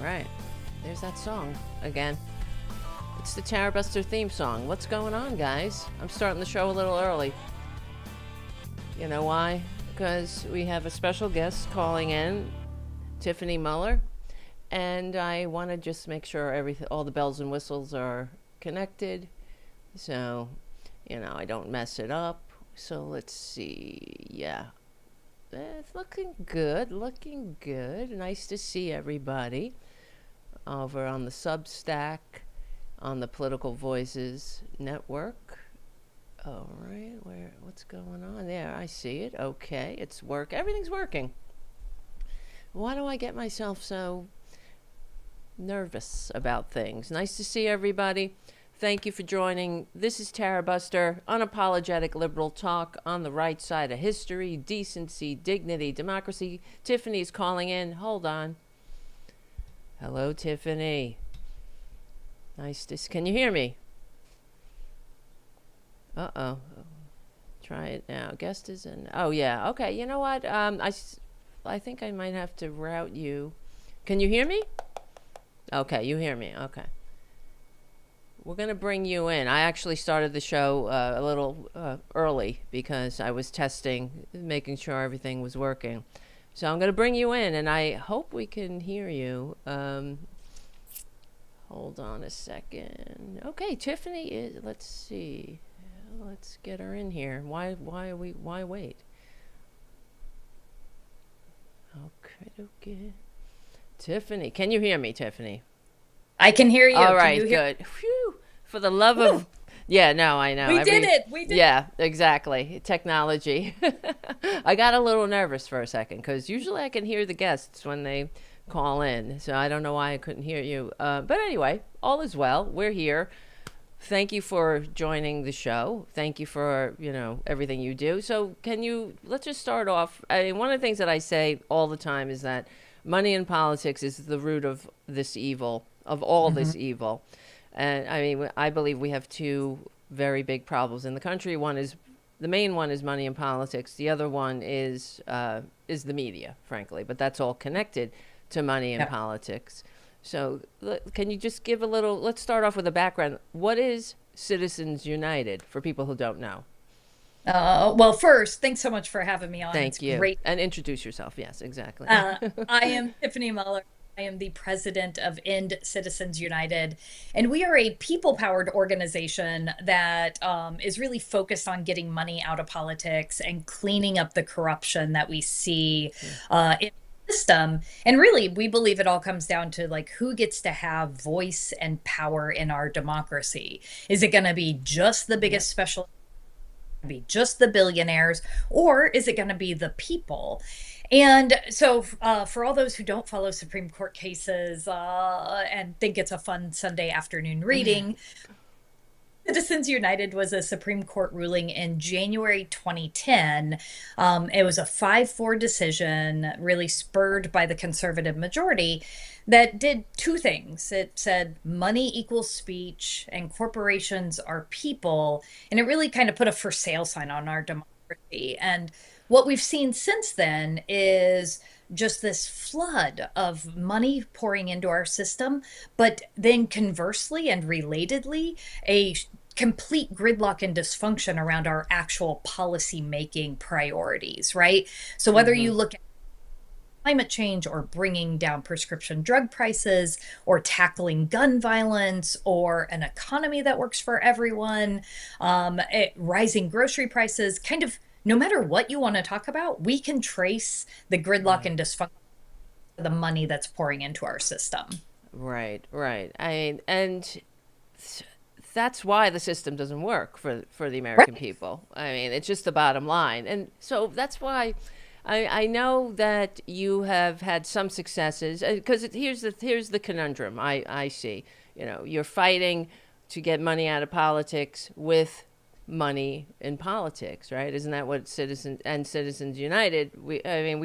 right. There's that song again. It's the Tarabuster theme song. What's going on, guys? I'm starting the show a little early. You know why? Because we have a special guest calling in, Tiffany Muller, and I want to just make sure all the bells and whistles are connected, so I don't mess it up. So let's see. Yeah, it's looking good. Nice to see everybody over on the Substack, on the Political Voices Network. All right, what's going on there? I see it. Okay, everything's working. Why do I get myself so nervous about things? Nice to see everybody. Thank you for joining. This is Tarabuster, unapologetic liberal talk on the right side of history, decency, dignity, democracy. Tiffany's calling in. Hold on. Hello, Tiffany. Can you hear me? Uh-oh. Try it now. Guest is in. Oh, yeah. Okay, you know what? I think I might have to route you. Can you hear me? Okay, you hear me. Okay. We're going to bring you in. I actually started the show a little early because I was testing, making sure everything was working. So I'm going to bring you in, and I hope we can hear you. Hold on a second. Okay, Tiffany is, let's see. Let's get her in here. Why wait? Okay. Tiffany, can you hear me, Tiffany? I can hear you. All right, good. Phew. For the love of... Yeah, no, I know. We did it. Yeah, exactly. Technology. I got a little nervous for a second because usually I can hear the guests when they call in. So I don't know why I couldn't hear you. But anyway, all is well. We're here. Thank you for joining the show. Thank you for, everything you do. So let's just start off. I mean, one of the things that I say all the time is that money in politics is the root of this evil, of all this evil. And I mean, I believe we have two very big problems in the country. The main one is money in politics. The other one is the media, frankly, but that's all connected to money in politics. So can you just give let's start off with a background. What is Citizens United for people who don't know? Well, first, thanks so much for having me on. Thank you. Great. And introduce yourself. Yes, exactly. I am Tiffany Muller. I am the president of End Citizens United, and we are a people-powered organization that is really focused on getting money out of politics and cleaning up the corruption that we see in the system. And really, we believe it all comes down to who gets to have voice and power in our democracy. Is it going to be just the biggest special? Be just the billionaires, or is it going to be the people? And so for all those who don't follow Supreme Court cases and think it's a fun Sunday afternoon reading, Citizens United was a Supreme Court ruling in January 2010. It was a 5-4 decision, really spurred by the conservative majority, that did two things. It said money equals speech and corporations are people. And it really kind of put a for sale sign on our democracy. And what we've seen since then is just this flood of money pouring into our system, but then conversely and relatedly, a complete gridlock and dysfunction around our actual policy making priorities, right? So whether you look at climate change or bringing down prescription drug prices or tackling gun violence or an economy that works for everyone, rising grocery prices, kind of no matter what you want to talk about, we can trace the gridlock and dysfunction of the money that's pouring into our system. Right. And that's why the system doesn't work for the American people. I mean, it's just the bottom line. And so that's why I know that you have had some successes, because here's the conundrum I see. You're fighting to get money out of politics with money in politics, right? Isn't that what Citizens United? We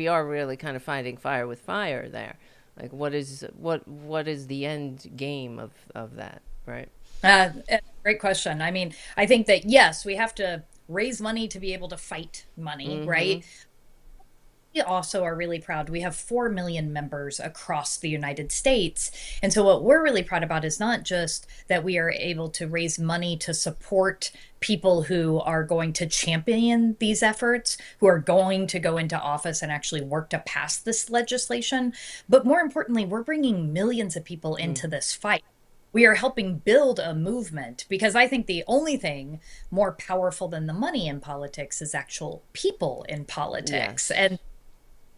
are really kind of fighting fire with fire there. What is the end game of that, right? Great question. I mean, I think that yes, we have to raise money to be able to fight money, right? we also are really proud. We have 4 million members across the United States. And so, what we're really proud about is not just that we are able to raise money to support people who are going to champion these efforts, who are going to go into office and actually work to pass this legislation, but more importantly, we're bringing millions of people into this fight. We are helping build a movement because I think the only thing more powerful than the money in politics is actual people in politics. Yes. And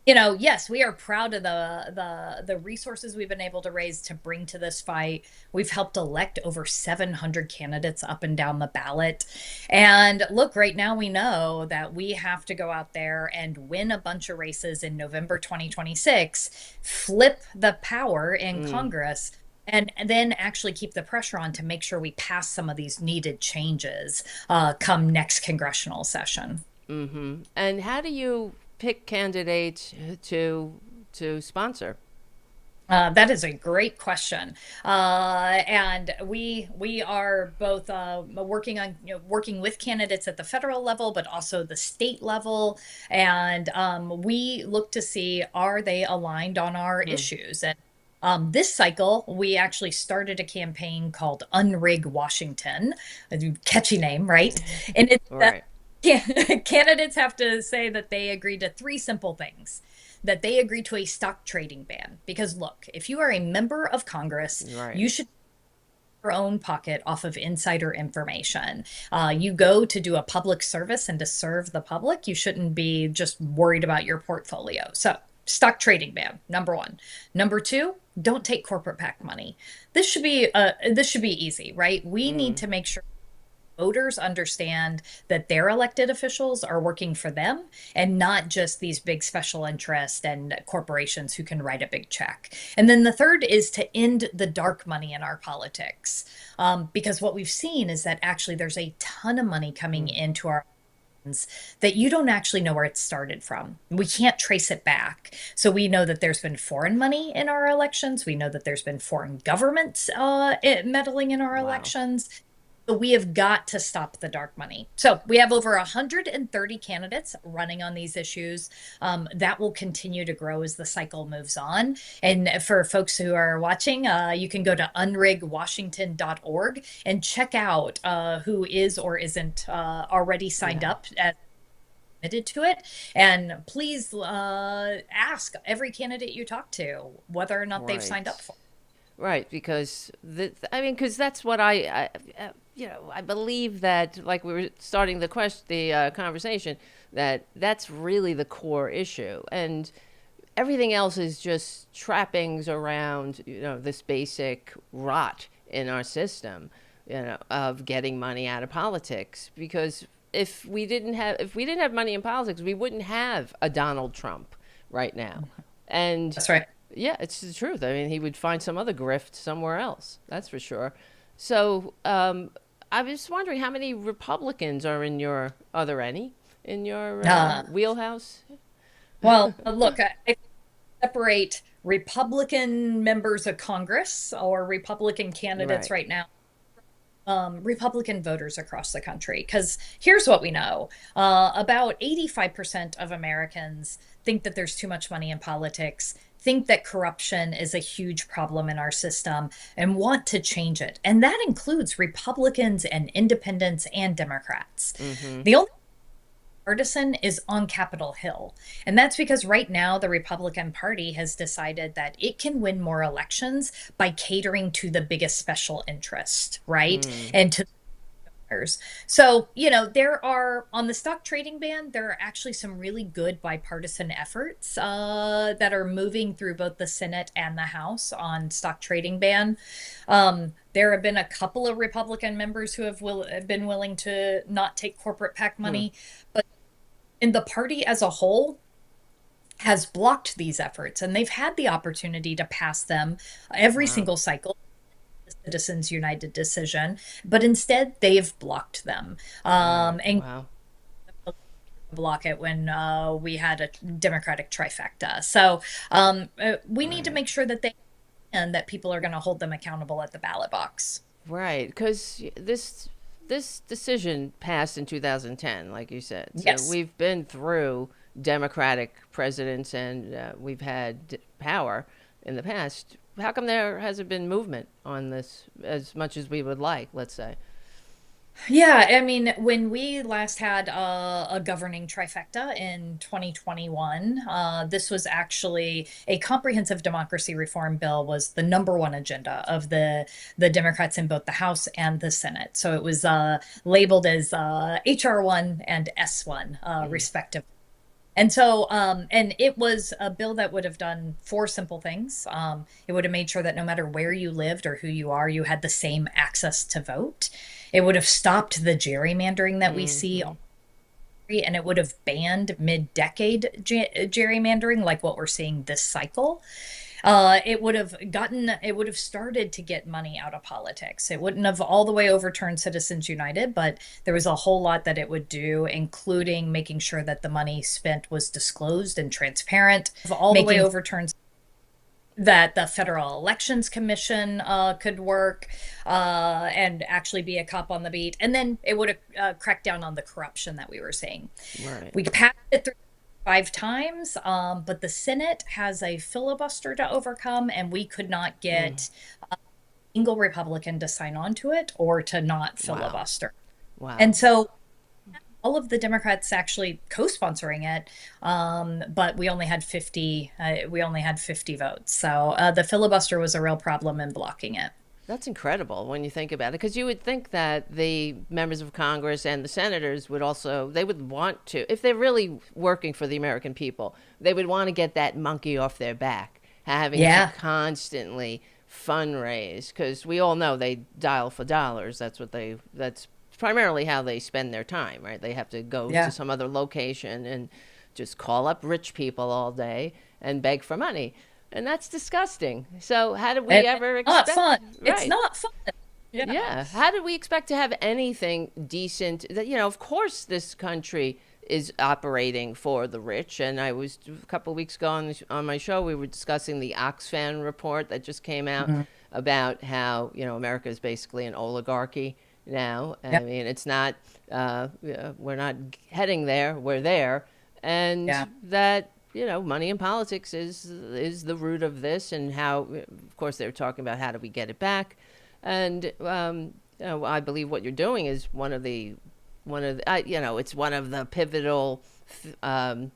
yes, we are proud of the resources we've been able to raise to bring to this fight. We've helped elect over 700 candidates up and down the ballot. And look, right now we know that we have to go out there and win a bunch of races in November 2026, flip the power in Congress, and then actually keep the pressure on to make sure we pass some of these needed changes come next congressional session. And how do you pick candidates to sponsor? That is a great question, and we are both working with candidates at the federal level, but also the state level, and we look to see, are they aligned on our issues. And this cycle, we actually started a campaign called Unrig Washington, a catchy name, right? And it's Right. candidates have to say that they agree to three simple things. That they agree to a stock trading ban. Because look, if you are a member of Congress, Right. you should your own pocket off of insider information. You go to do a public service and to serve the public. You shouldn't be just worried about your portfolio. So, stock trading ban, number one. Number two, don't take corporate PAC money. This should be easy, right? We need to make sure voters understand that their elected officials are working for them and not just these big special interests and corporations who can write a big check. And then the third is to end the dark money in our politics. Because what we've seen is that actually there's a ton of money coming into our that you don't actually know where it started from. We can't trace it back. So we know that there's been foreign money in our elections. We know that there's been foreign governments meddling in our Wow. elections. But we have got to stop the dark money. So we have over 130 candidates running on these issues. That will continue to grow as the cycle moves on. And for folks who are watching, you can go to unrigwashington.org and check out who is or isn't already signed Yeah. up as committed to it. And please ask every candidate you talk to whether or not they've signed up Right. for it. Right, because because that's what I believe that, like we were starting the conversation, that's really the core issue, and everything else is just trappings around this basic rot in our system, of getting money out of politics. Because if we didn't have money in politics, we wouldn't have a Donald Trump right now, and That's right. yeah, it's the truth. I mean, he would find some other grift somewhere else. That's for sure. So, I was wondering how many Republicans are there any in your Uh, wheelhouse? Well, look, I separate Republican members of Congress or Republican candidates Right. right now, Republican voters across the country. Because here's what we know, about 85% of Americans think that there's too much money in politics, think that corruption is a huge problem in our system, and want to change it. And that includes Republicans and independents and Democrats. Mm-hmm. The only partisan is on Capitol Hill. And that's because right now the Republican Party has decided that it can win more elections by catering to the biggest special interest, right? And to others. So, there are, on the stock trading ban, there are actually some really good bipartisan efforts that are moving through both the Senate and the House on stock trading ban. There have been a couple of Republican members who have been willing to not take corporate PAC money, but in the party as a whole has blocked these efforts, and they've had the opportunity to pass them every Wow. single cycle, the Citizens United decision, but instead they've blocked them, Right. and Wow. block it when we had a Democratic trifecta. So we need to Right. make sure that and that people are going to hold them accountable at the ballot box. Right. Because this decision passed in 2010, like you said. So Yes. we've been through Democratic presidents and we've had power in the past. How come there hasn't been movement on this as much as we would like, let's say? Yeah, I mean, when we last had a governing trifecta in 2021, this was actually a comprehensive democracy reform bill was the number one agenda of the Democrats in both the House and the Senate. So it was labeled as HR1 and S1, respectively. And so, and it was a bill that would have done four simple things. It would have made sure that no matter where you lived or who you are, you had the same access to vote. It would have stopped the gerrymandering that we see, and it would have banned mid-decade gerrymandering, like what we're seeing this cycle. It would have started to get money out of politics. It wouldn't have all the way overturned Citizens United, but there was a whole lot that it would do, including making sure that the money spent was disclosed and transparent, all the way overturned that the Federal Elections Commission could work and actually be a cop on the beat. And then it would have cracked down on the corruption that we were seeing. Right. We passed it through 5 times, but the Senate has a filibuster to overcome, and we could not get a single Republican to sign on to it or to not filibuster. Wow. And so all of the Democrats actually co-sponsoring it, but we only had 50. We only had 50 votes. So the filibuster was a real problem in blocking it. That's incredible when you think about it, because you would think that the members of Congress and the senators would also, they would want to, if they're really working for the American people, they would want to get that monkey off their back, having to constantly fundraise, because we all know they dial for dollars. That's primarily how they spend their time, right? They have to go to some other location and just call up rich people all day and beg for money. And that's disgusting. So how did we ever expect? Not fun. Right. It's not fun. Yeah. How did we expect to have anything decent? That, of course, this country is operating for the rich. And I was a couple of weeks ago on my show, we were discussing the Oxfam report that just came out about how America is basically an oligarchy now. I mean, it's not. We're not heading there. We're there, and that. Money in politics is the root of this, and how, of course, they were talking about how do we get it back, and I believe what you're doing is one of the it's one of the pivotal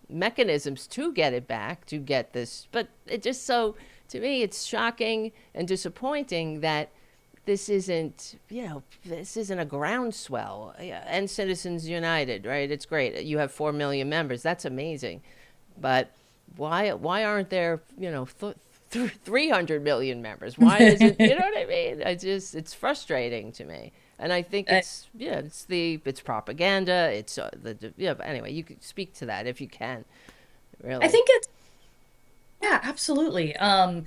mechanisms to get it back, to get this. But it just to me, it's shocking and disappointing that this isn't a groundswell. And Citizens United, right? It's great. You have 4 million members. That's amazing. But why aren't there 300 million members? Why is it, you know what I mean? It's frustrating to me. And I think it's propaganda. It's anyway, you could speak to that if you can. Really. I think absolutely. I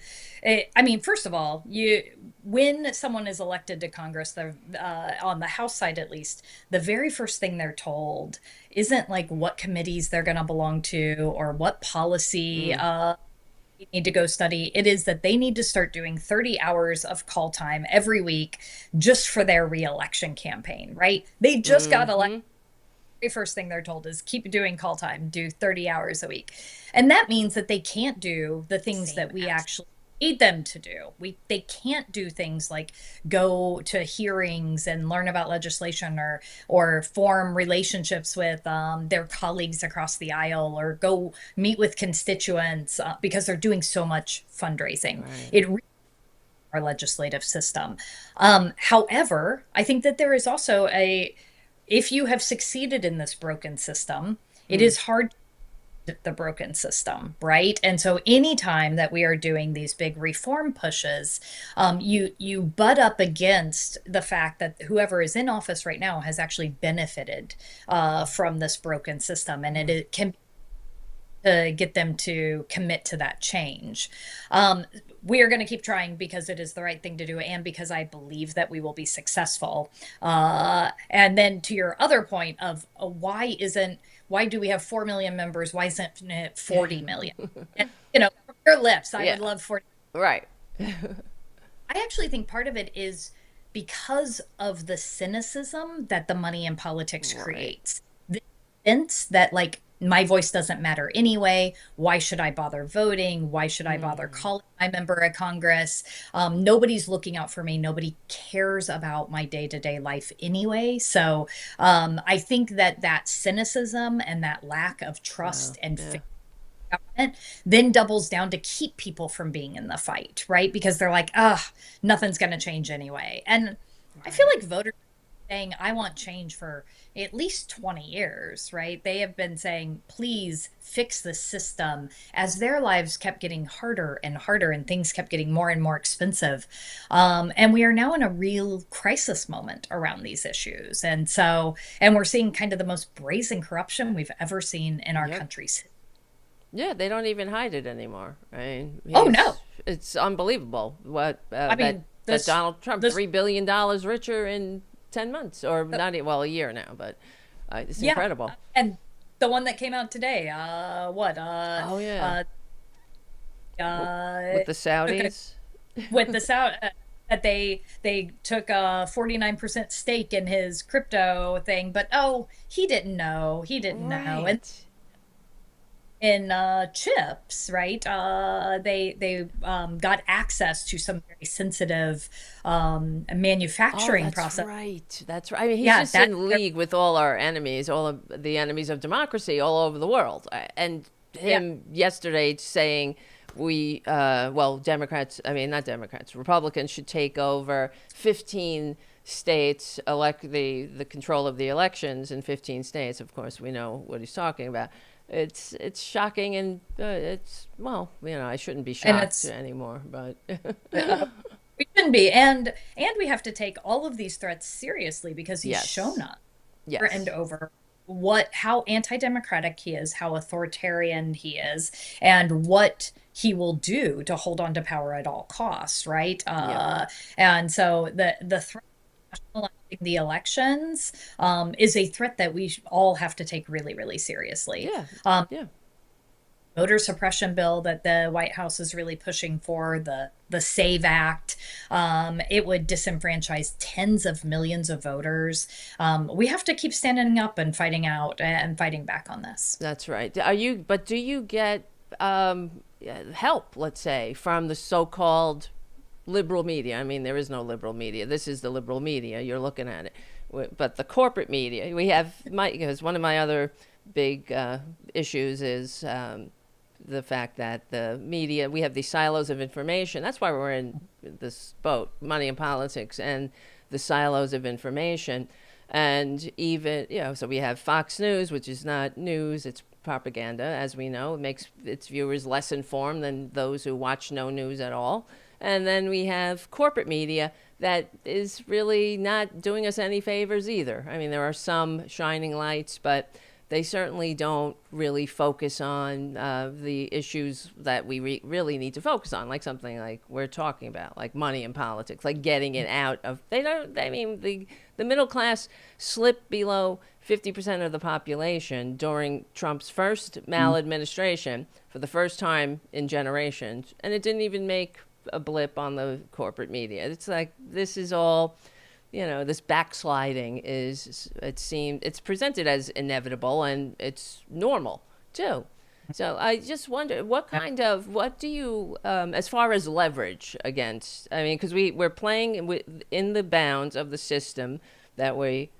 mean, first of all, when someone is elected to Congress, on the House side at least, the very first thing they're told isn't like what committees they're going to belong to or what policy they need to go study. It is that they need to start doing 30 hours of call time every week just for their reelection campaign, right? They just got elected. The first thing they're told is keep doing call time, do 30 hours a week. And that means that they can't do the things that we actually need them to do. They can't do things like go to hearings and learn about legislation or form relationships with their colleagues across the aisle or go meet with constituents because they're doing so much fundraising. Right. It really our legislative system. However, I think that there is also if you have succeeded in this broken system, it is hard to the broken system, right? And so anytime that we are doing these big reform pushes, you butt up against the fact that whoever is in office right now has actually benefited from this broken system, and it can get them to commit to that change. We are going to keep trying because it is the right thing to do and because I believe that we will be successful. And then to your other point of why do we have 4 million members? Why isn't it 40 million? And, from your lips, I would love 40. Right. I actually think part of it is because of the cynicism that the money in politics creates. The sense that my voice doesn't matter anyway. Why should I bother voting? Why should I bother calling my member of Congress? Nobody's looking out for me. Nobody cares about my day-to-day life anyway. So I think that cynicism and that lack of Wow. trust and Yeah. faith in government then doubles down to keep people from being in the fight, right? Because they're like, nothing's going to change anyway. And I feel Right. like voters saying, I want change for at least 20 years, right? They have been saying, please fix the system as their lives kept getting harder and harder and things kept getting more and more expensive. And we are now in a real crisis moment around these issues. And so, and we're seeing kind of the most brazen corruption we've ever seen in our Yep. country's. Yeah, they don't even hide it anymore. I mean, Oh, no. it's unbelievable what I that mean, Donald Trump this, $3 billion richer in 10 months, or uh, not well, a year now, but it's yeah. incredible. And the one that came out today, Oh yeah, uh, with the took Saudis. with the South that they took a 49% stake in his crypto thing, but he didn't know. And Right. in chips, right? They got access to some very sensitive Oh, manufacturing that's process. right. That's right. I mean, he's Yeah, just in league with all our enemies, all of the enemies of democracy all over the world. And yeah. him yesterday saying well, Democrats, I mean, not Democrats, Republicans should take over 15 states, elect the control of the elections in 15 states. Of course, we know what he's talking about. It's shocking, and it's, well, I shouldn't be And shocked it's anymore, but uh, we shouldn't be, and we have to take all of these threats seriously because he's shown yes, us over and yes, over how anti-democratic he is, how authoritarian he is, and what he will do to hold on to power at all costs, right? yep, And so the threat of nationalizing the elections is a threat that we all have to take really, really seriously. yeah, yeah. Voter suppression bill that the White House is really pushing for, the SAVE Act. It would disenfranchise tens of millions of voters. We have to keep standing up and fighting out and fighting back on this. That's right. But do you get help, let's say, from the so-called liberal media? I mean, there is no liberal media. This is the liberal media. You're looking at it. But the corporate media, because one of my other big issues is the fact that the media, we have these silos of information. That's why we're in this boat, money and politics, and the silos of information. And even, so we have Fox News, which is not news, it's propaganda, as we know. It makes its viewers less informed than those who watch no news at all. And then we have corporate media that is really not doing us any favors either. I mean, there are some shining lights, but they certainly don't really focus on the issues that we really need to focus on, like something like we're talking about, like money and politics, like getting it out of. They don't. I mean, the middle class slipped below 50% of the population during Trump's first maladministration for the first time in generations, and it didn't even make a blip on the corporate media. It's like this is all, this backsliding it's presented as inevitable, and it's normal too. So I just wonder what do you, as far as leverage against, I mean, because we're playing in the bounds of the system that we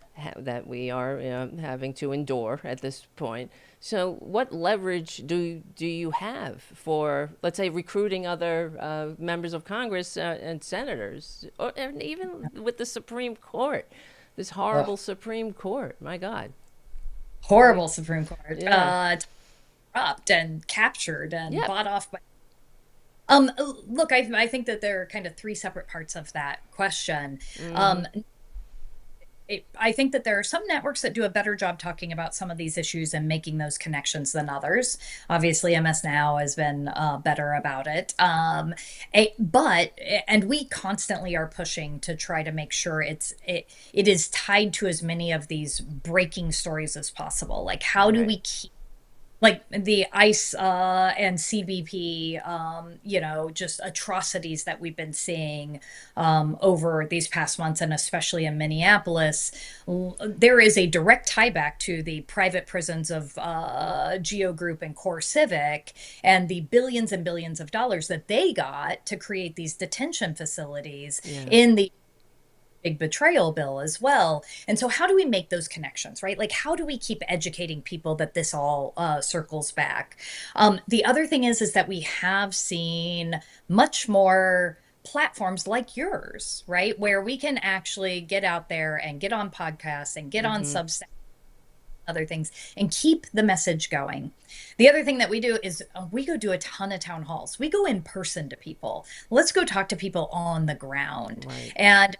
are having to endure at this point. So what leverage do you have for, let's say, recruiting other members of Congress and senators, and even with the Supreme Court, this horrible Ugh. Supreme Court? My God. Horrible Supreme Court. Yeah. Corrupt and captured and Yep. bought off by. Look, I think that there are kind of three separate parts of that question. Mm-hmm. Um, I think that there are some networks that do a better job talking about some of these issues and making those connections than others. Obviously, MS Now has been better about it. And we constantly are pushing to try to make sure it is tied to as many of these breaking stories as possible. Like, how do Right. we keep like the ICE and CBP, just atrocities that we've been seeing over these past months, and especially in Minneapolis. There is a direct tie back to the private prisons of Geo Group and Core Civic and the billions and billions of dollars that they got to create these detention facilities Yeah. in the big betrayal bill as well. And so, how do we make those connections, right? Like, how do we keep educating people that this all circles back? The other thing is that we have seen much more platforms like yours, right? Where we can actually get out there and get on podcasts and get on Mm-hmm. Substack, other things, and keep the message going. The other thing that we do is we go do a ton of town halls. We go in person to people. Let's go talk to people on the ground. Right. And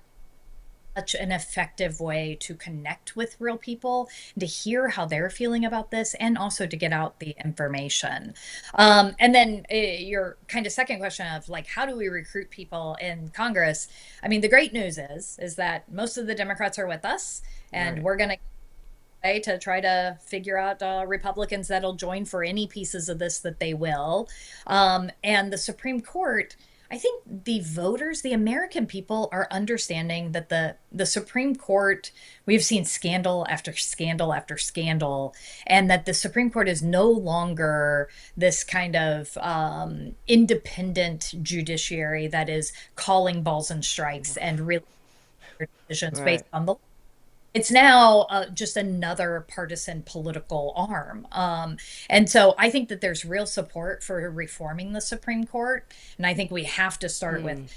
such an effective way to connect with real people, to hear how they're feeling about this, and also to get out the information. And then your kind of second question of like, how do we recruit people in Congress? I mean, the great news is that most of the Democrats are with us, and Right. we're going to try to figure out Republicans that'll join for any pieces of this that they will. And the Supreme Court, I think the voters, the American people, are understanding that the Supreme Court, we've seen scandal after scandal after scandal, and that the Supreme Court is no longer this kind of independent judiciary that is calling balls and strikes and really decisions based Right. on the, it's now just another partisan political arm. And so I think that there's real support for reforming the Supreme Court. And I think we have to start with Mm.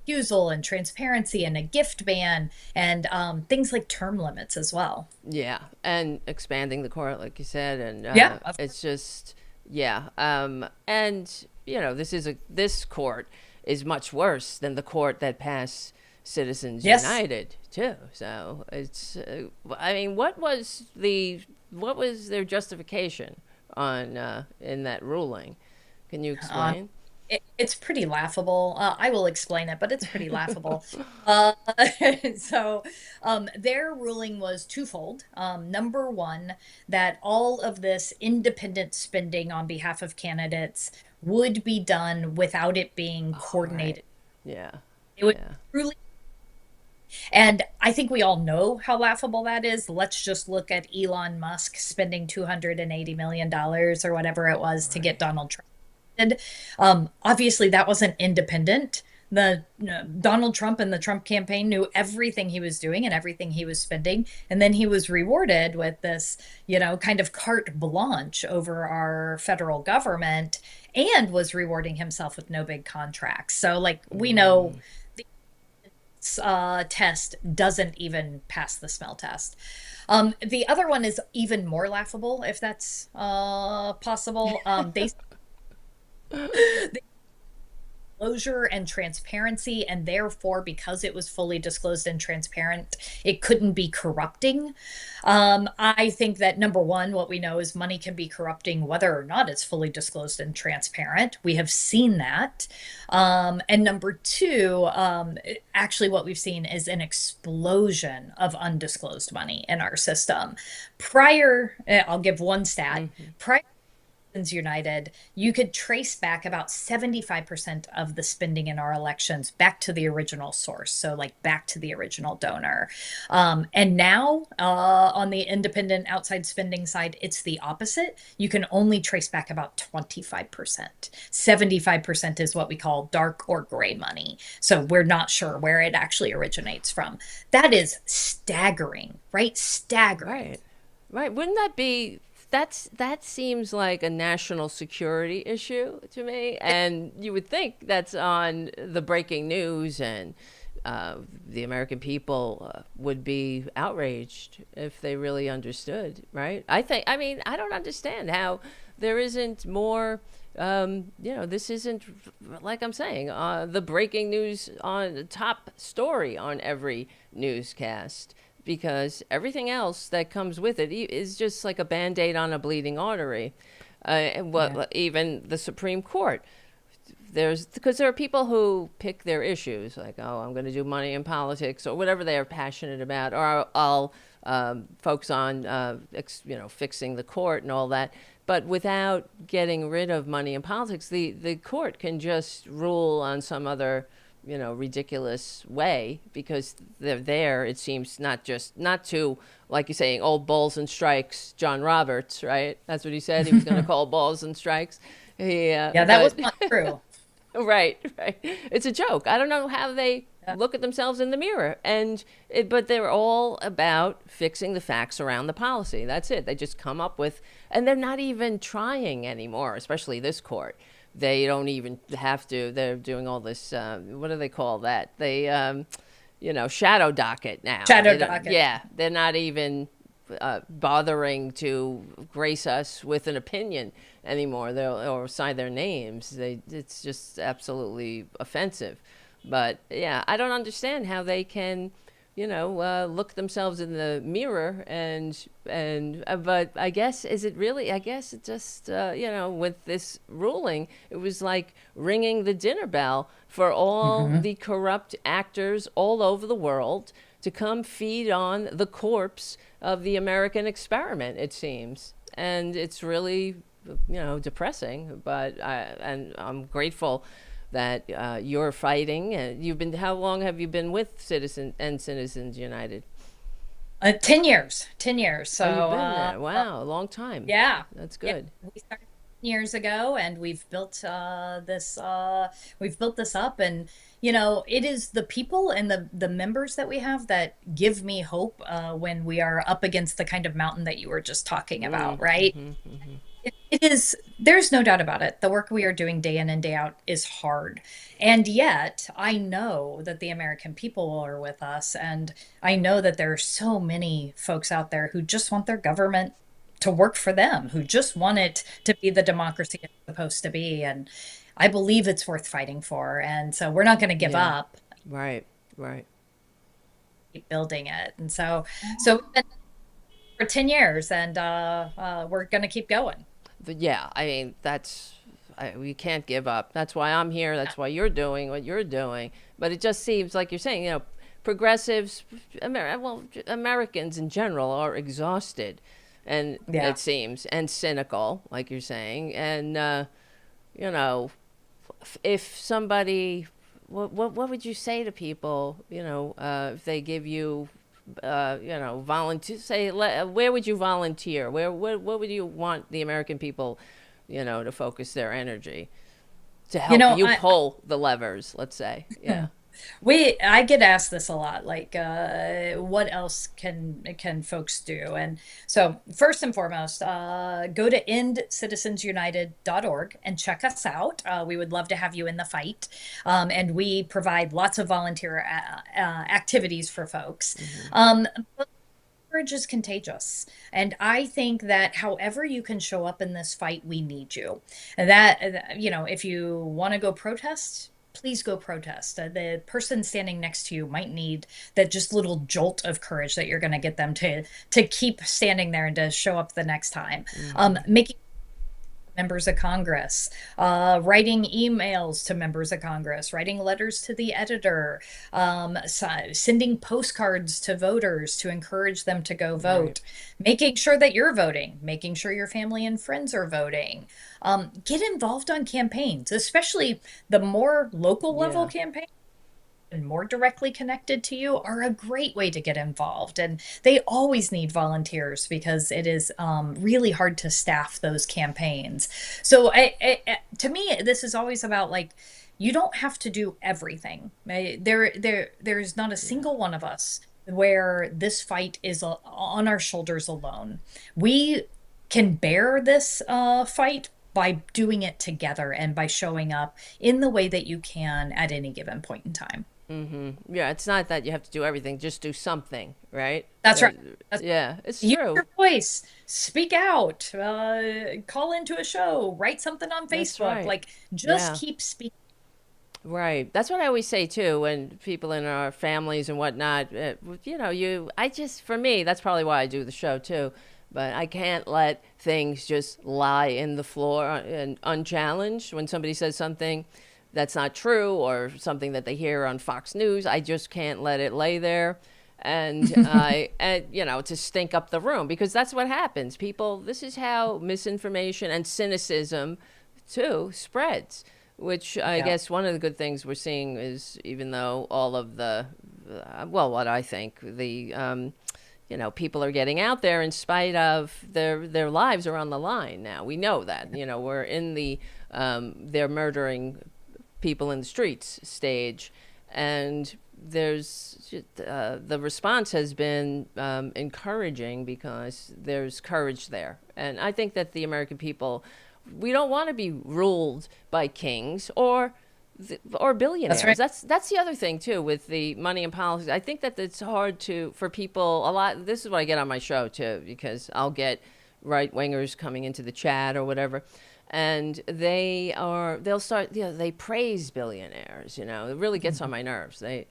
refusal and transparency and a gift ban and things like term limits as well. Yeah, and expanding the court, like you said, and Yeah. it's just yeah. And this court is much worse than the court that passed Citizens Yes. United too. So it's I mean, what was their justification on in that ruling? Can you Um, explain? it's pretty laughable. I will explain it, but it's pretty laughable. So their ruling was twofold. Number one, that all of this independent spending on behalf of candidates would be done without it being All right. coordinated. Yeah. It would Yeah. truly, and I think we all know how laughable that is. Let's just look at Elon Musk spending $280 million or whatever it was to get Right. Donald Trump. Obviously, that wasn't independent. The Donald Trump and the Trump campaign knew everything he was doing and everything he was spending, and then he was rewarded with this, kind of carte blanche over our federal government, and was rewarding himself with no big contracts. So, like, we know Mm. the test doesn't even pass the smell test. The other one is even more laughable, if that's possible. They disclosure and transparency, and therefore, because it was fully disclosed and transparent, it couldn't be corrupting. I think that number one, what we know is money can be corrupting whether or not it's fully disclosed and transparent. We have seen that. And number two, actually, what we've seen is an explosion of undisclosed money in our system. I'll give one stat. Mhm. Prior United, you could trace back about 75% of the spending in our elections back to the original source. So, like, back to the original donor. And now, on the independent outside spending side, it's the opposite. You can only trace back about 25%. 75% is what we call dark or gray money. So, we're not sure where it actually originates from. That is staggering, right? Staggering. Right. Right. Wouldn't that be that seems like a national security issue to me, and you would think that's on the breaking news, and the American people would be outraged if they really understood, right? I mean, I don't understand how there isn't more. This isn't, like I'm saying, the breaking news on the top story on every newscast, because everything else that comes with it is just like a band-aid on a bleeding artery. And Yeah. what even the Supreme Court, there's because there are people who pick their issues, like, oh, I'm going to do money in politics or whatever they are passionate about, or I'll focus on fixing the court and all that. But without getting rid of money in politics, the court can just rule on some other ridiculous way because they're there. It seems not to, like you're saying, old balls and strikes, John Roberts, right? That's what he said. He was going to call balls and strikes. Yeah, that was not true. Right, right. It's a joke. I don't know how they look at themselves in the mirror, but they're all about fixing the facts around the policy. That's it. They just come up with, and they're not even trying anymore, especially this court. They don't even have to. They're doing all this. What do they call that? They, shadow docket now. Shadow docket. Yeah, they're not even bothering to grace us with an opinion anymore. Or sign their names. It's just absolutely offensive. But yeah, I don't understand how they can, look themselves in the mirror but I guess, is it really, I guess it just, with this ruling, it was like ringing the dinner bell for all the corrupt actors all over the world to come feed on the corpse of the American experiment, it seems. And it's really, depressing, but I'm grateful that you're fighting. How long have you been with Citizens United? 10 years. 10 years. So you've been there. Wow, a long time. Yeah. That's good. Yeah. We started years ago, and we've built this up, and it is the people and the members that we have that give me hope when we are up against the kind of mountain that you were just talking about, right? It is, there's no doubt about it. The work we are doing day in and day out is hard. And yet I know that the American people are with us. And I know that there are so many folks out there who just want their government to work for them, who just want it to be the democracy it's supposed to be. And I believe it's worth fighting for. And so we're not going to give up. Right, right. Keep building it. And so we've been for 10 years, and we're going to keep going. But yeah, I mean, we can't give up. That's why I'm here. That's why you're doing what you're doing. But it just seems like you're saying, progressives, Americans in general are exhausted, and it seems, and cynical, like you're saying. And, if somebody, what would you say to people, if they give you, volunteer, say, where would you volunteer? Where would you want the American people, to focus their energy to help you pull the levers, let's say? Yeah. I get asked this a lot, like, what else can folks do? And so first and foremost, go to endcitizensunited.org and check us out. We would love to have you in the fight. And we provide lots of volunteer activities for folks. But courage is contagious. And I think that however you can show up in this fight, we need you. And that, if you want to go protest, please go protest. The person standing next to you might need that just little jolt of courage that you're going to get them to keep standing there and to show up the next time. Making members of Congress, writing emails to members of Congress, writing letters to the editor, sending postcards to voters to encourage them to go vote, making sure that you're voting, making sure your family and friends are voting. Get involved on campaigns, especially the more local level campaigns and more directly connected to you are a great way to get involved. And they always need volunteers because it is really hard to staff those campaigns. So to me, this is always about, like, you don't have to do everything. There's not a single one of us where this fight is on our shoulders alone. We can bear this fight by doing it together and by showing up in the way that you can at any given point in time. Yeah, it's not that you have to do everything, just do something, right? That's right. It's Use true. your voice, speak out, call into a show, write something on Facebook, like just keep speaking. Right. That's what I always say too, when people in our families and whatnot, for me, that's probably why I do the show too. But I can't let things just lie in the floor and unchallenged. When somebody says something that's not true, or something that they hear on Fox News. I just can't let it lay there and to stink up the room, because that's what happens. People, this is how misinformation and cynicism too spreads. Which I Yeah. guess one of the good things we're seeing is, even though all of the, well, what I think the people are getting out there in spite of their lives are on the line now. We know that. We're in the they're murdering people in the streets stage, and there's the response has been encouraging, because there's courage there. And I think that the American people, we don't want to be ruled by kings or That's billionaires. right. That's the other thing too with the money and politics. I think that it's hard for people a lot. This is what I get on my show too, because I'll get right wingers coming into the chat or whatever, and they'll start, they praise billionaires. It really gets on my nerves. They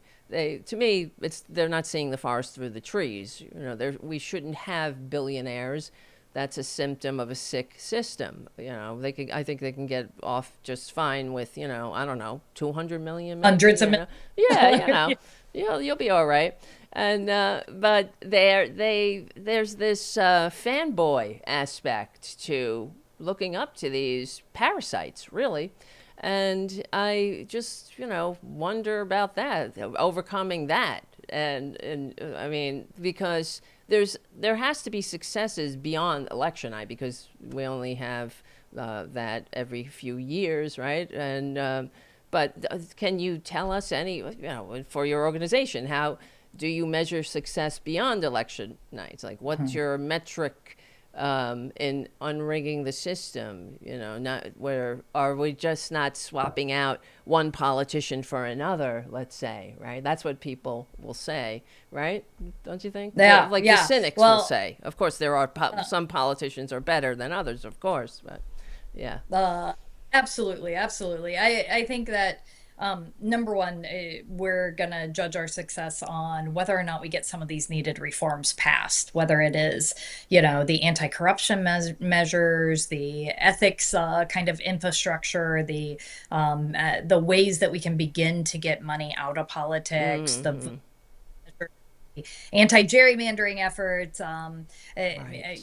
to me, they're not seeing the forest through the trees. We shouldn't have billionaires. That's a symptom of a sick system. I think they can get off just fine with, I don't know, 200 million maybe. Hundreds of millions. Yeah, you'll be all right. And but there's this fanboy aspect to looking up to these parasites, really. And I just, wonder about that, overcoming that. And I mean, because there has to be successes beyond election night, because we only have that every few years, right? And but can you tell us any, for your organization, how do you measure success beyond election nights? Like, what's your metric in unrigging the system? Not where are we just not swapping out one politician for another, let's say, right? That's what people will say, right? Don't you think? Yeah, Like the yeah. cynics will Well, say. Of course, there are some politicians are better than others, of course, but yeah. absolutely, absolutely. I think that number one, we're gonna judge our success on whether or not we get some of these needed reforms passed. Whether it is, the anti-corruption measures, the ethics kind of infrastructure, the ways that we can begin to get money out of politics, Mm-hmm. the anti-gerrymandering efforts, Right.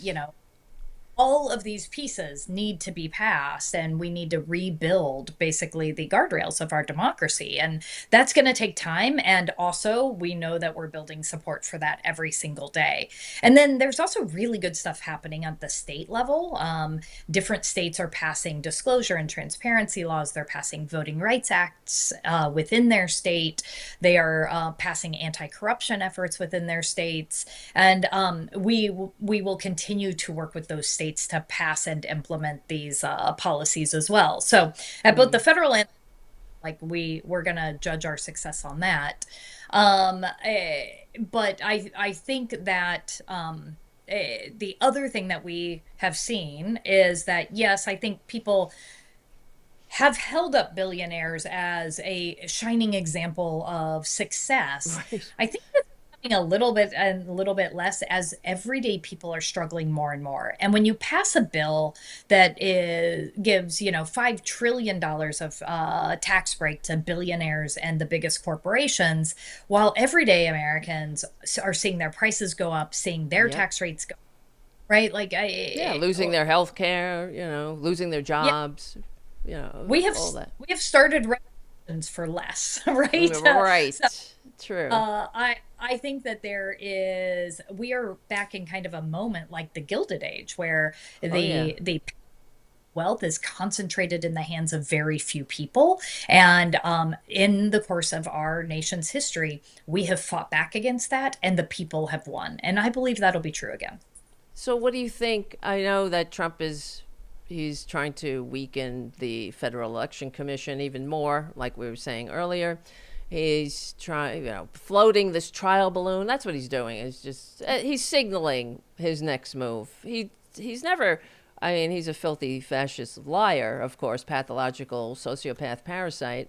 all of these pieces need to be passed, and we need to rebuild basically the guardrails of our democracy, and that's going to take time. And also, we know that we're building support for that every single day. And then there's also really good stuff happening at the state level. Different states are passing disclosure and transparency laws. They're passing voting rights acts within their state. They are passing anti-corruption efforts within their states, and we will continue to work with those states to pass and implement these policies as well. So at both the federal and we're gonna judge our success on that. But I think that the other thing that we have seen is that, yes, I think people have held up billionaires as a shining example of success. Right. I think a little bit less, as everyday people are struggling more and more. And when you pass a bill that gives $5 trillion of tax break to billionaires and the biggest corporations, while everyday Americans are seeing their prices go up, seeing their Yep. tax rates go, right? Yeah, losing their health care, losing their yeah, jobs, all that. we have started regulations for less, right? Right. So True. I think that we are back in kind of a moment like the Gilded Age, where Oh, yeah. the wealth is concentrated in the hands of very few people. And in the course of our nation's history, we have fought back against that, and the people have won. And I believe that'll be true again. So what do you think? I know that he's trying to weaken the Federal Election Commission even more, like we were saying earlier. He's trying, floating this trial balloon. That's what he's doing. Is just he's signaling his next move. He's never. I mean, he's a filthy fascist liar, of course, pathological sociopath parasite.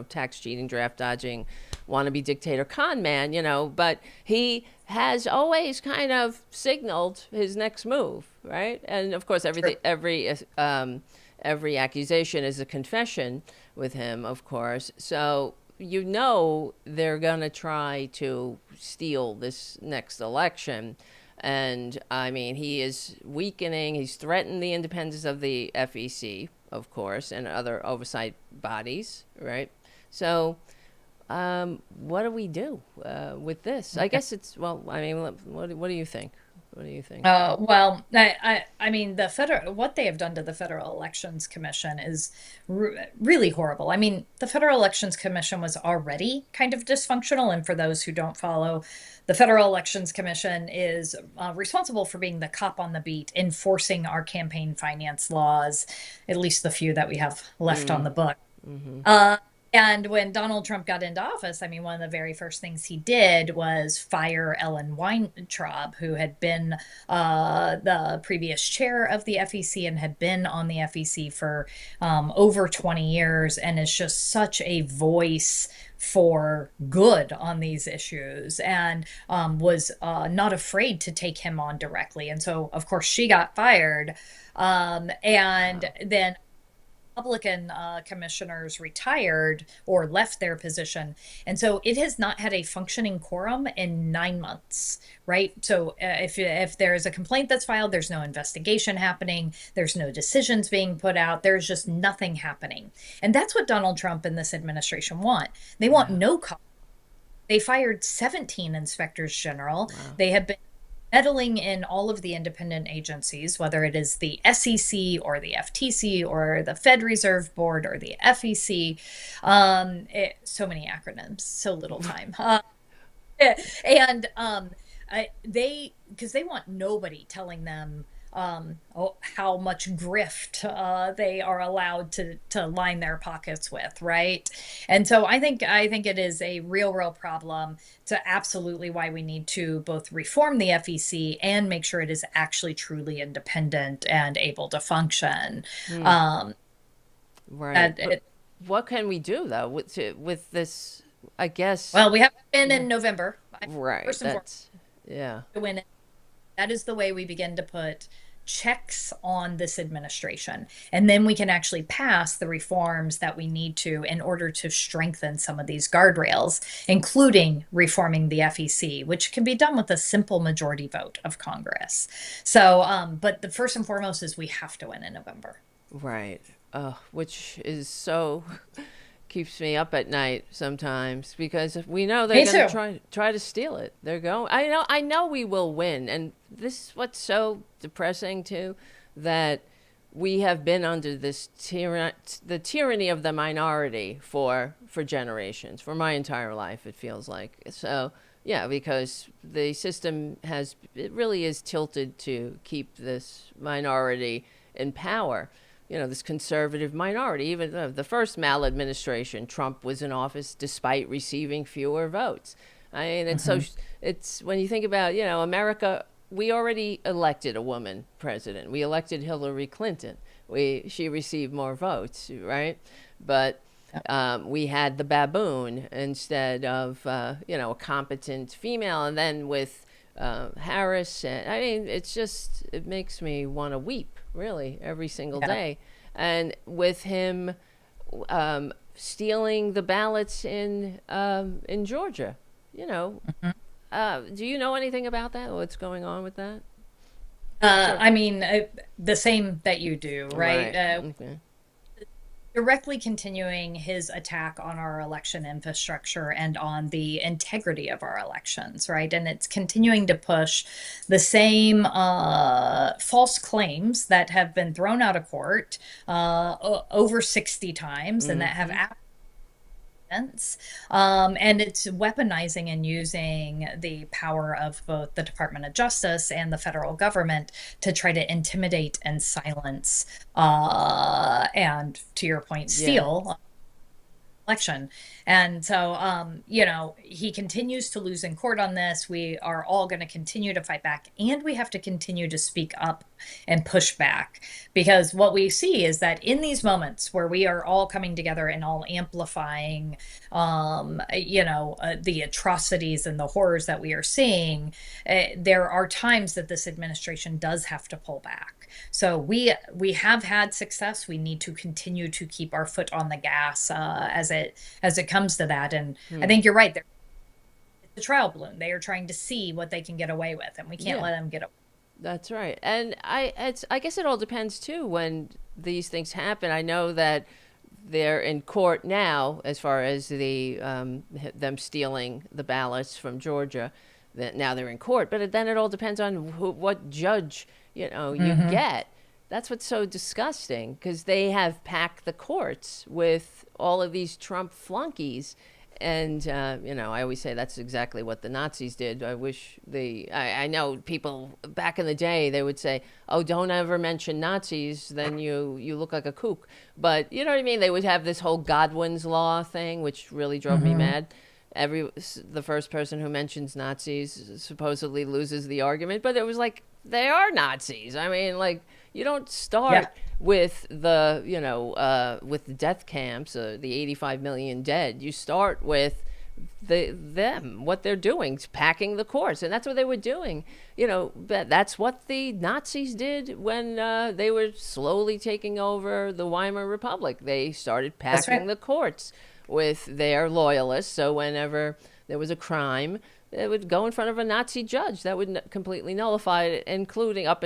Tax cheating, draft dodging, wannabe dictator, con man. But he has always kind of signaled his next move, right? And of course, True. every accusation is a confession with him, of course. So you know they're going to try to steal this next election. And I mean, he is weakening, he's threatened the independence of the FEC, of course, and other oversight bodies, right? So, what do we do with this? I guess it's, well, I mean, what do you think? What do you think? Well, I mean, what they have done to the Federal Elections Commission is really horrible. I mean, the Federal Elections Commission was already kind of dysfunctional, and for those who don't follow, the Federal Elections Commission is responsible for being the cop on the beat, enforcing our campaign finance laws, at least the few that we have left on the book. Uh, and when Donald Trump got into office, I mean, one of the very first things he did was fire Ellen Weintraub, who had been the previous chair of the FEC and had been on the FEC for over 20 years and is just such a voice for good on these issues, and was not afraid to take him on directly. And so, of course, she got fired. And then Republican commissioners retired or left their position. And so it has not had a functioning quorum in 9 months, right? So if there is a complaint that's filed, there's no investigation happening, there's no decisions being put out, there's just nothing happening. And that's what Donald Trump and this administration want. They want no cost. They fired 17 inspectors general. Wow. They have been meddling in all of the independent agencies, whether it is the SEC or the FTC or the Fed Reserve Board or the FEC. So many acronyms, so little time. And because they want nobody telling them how much grift they are allowed to line their pockets with, right? And so I think it is a real problem. To absolutely why we need to both reform the FEC and make sure it is actually truly independent and able to function. Right. What can we do though with this? I guess. Well, we have to win in November. Right. First and foremost, to win it. That is the way we begin to put checks on this administration. And then we can actually pass the reforms that we need to in order to strengthen some of these guardrails, including reforming the FEC, which can be done with a simple majority vote of Congress. So, but the first and foremost is we have to win in November. Right. Which is so keeps me up at night sometimes, because we know they're going to try to steal it. They're going. I know we will win, and this is what's so depressing too, that we have been under this the tyranny of the minority for generations, for my entire life. It feels like so. Yeah, because the system it really is tilted to keep this minority in power. You know, this conservative minority. Even the first maladministration, Trump was in office despite receiving fewer votes. I mean, and so it's when you think about, America, we already elected a woman president. We elected Hillary Clinton. She received more votes, right? But we had the baboon instead of, a competent female. And then with Harris, I mean, it makes me want to weep, really, every single day. And with him stealing the ballots in Georgia, do you know anything about that? What's going on with that? I mean, the same that you do, right? Okay. Directly continuing his attack on our election infrastructure and on the integrity of our elections, right? And it's continuing to push the same false claims that have been thrown out of court over 60 times and that have and it's weaponizing and using the power of both the Department of Justice and the federal government to try to intimidate and silence and, to your point, steal election. And so, he continues to lose in court on this. We are all going to continue to fight back, and we have to continue to speak up and push back. Because what we see is that in these moments where we are all coming together and all amplifying, the atrocities and the horrors that we are seeing, there are times that this administration does have to pull back. So we have had success. We need to continue to keep our foot on the gas as it comes to that. And I think you're right. It's a trial balloon. They are trying to see what they can get away with, and we can't let them get away. That's right. And I guess it all depends too when these things happen. I know that they're in court now as far as them stealing the ballots from Georgia. That now they're in court, but then it all depends on what judge you get. That's what's so disgusting, because they have packed the courts with all of these Trump flunkies. And, I always say that's exactly what the Nazis did. I know people back in the day, they would say, oh, don't ever mention Nazis, then you look like a kook. But you know what I mean? They would have this whole Godwin's law thing, which really drove me mad. The first person who mentions Nazis supposedly loses the argument, but it was like, they are Nazis. I mean, like, you don't start with with the death camps, the 85 million dead. You start with what they're doing, packing the courts, and that's what they were doing. That's what the Nazis did when they were slowly taking over the Weimar Republic. They started packing the courts with their loyalists. So whenever there was a crime, it would go in front of a Nazi judge that would completely nullify it, including up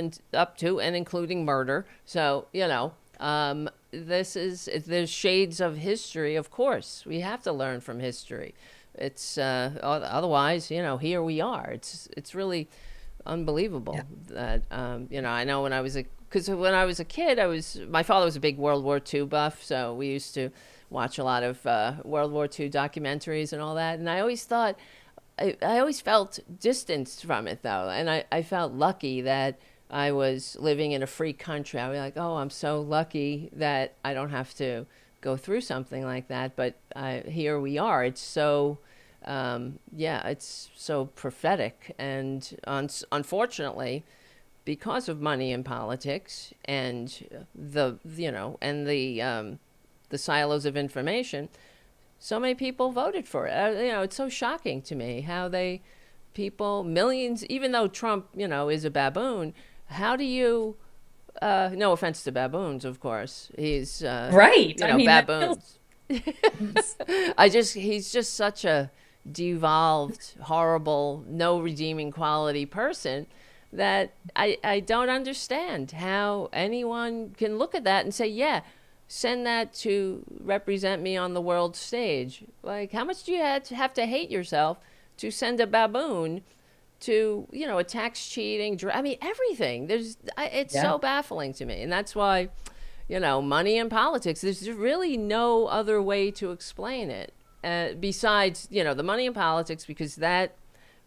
to and including murder. So there's shades of history. Of course, we have to learn from history. It's otherwise, here we are. It's really unbelievable that I know when I was a kid, my father was a big World War II buff, so we used to watch a lot of World War II documentaries and all that, and I always thought. I always felt distanced from it, though, and I felt lucky that I was living in a free country. I was like, oh, I'm so lucky that I don't have to go through something like that. But here we are. It's so, it's so prophetic. And unfortunately, because of money in politics and the silos of information, so many people voted for it. It's so shocking to me how millions, even though Trump, is a baboon, how do you, no offense to baboons, of course, he's, right. Baboons. He's just such a devolved, horrible, no redeeming quality person that I don't understand how anyone can look at that and say, yeah, send that to represent me on the world stage. Like, how much do you have to hate yourself to send a baboon to, a tax cheating, everything. It's so baffling to me. And that's why, money in politics, there's really no other way to explain it besides, the money in politics, because that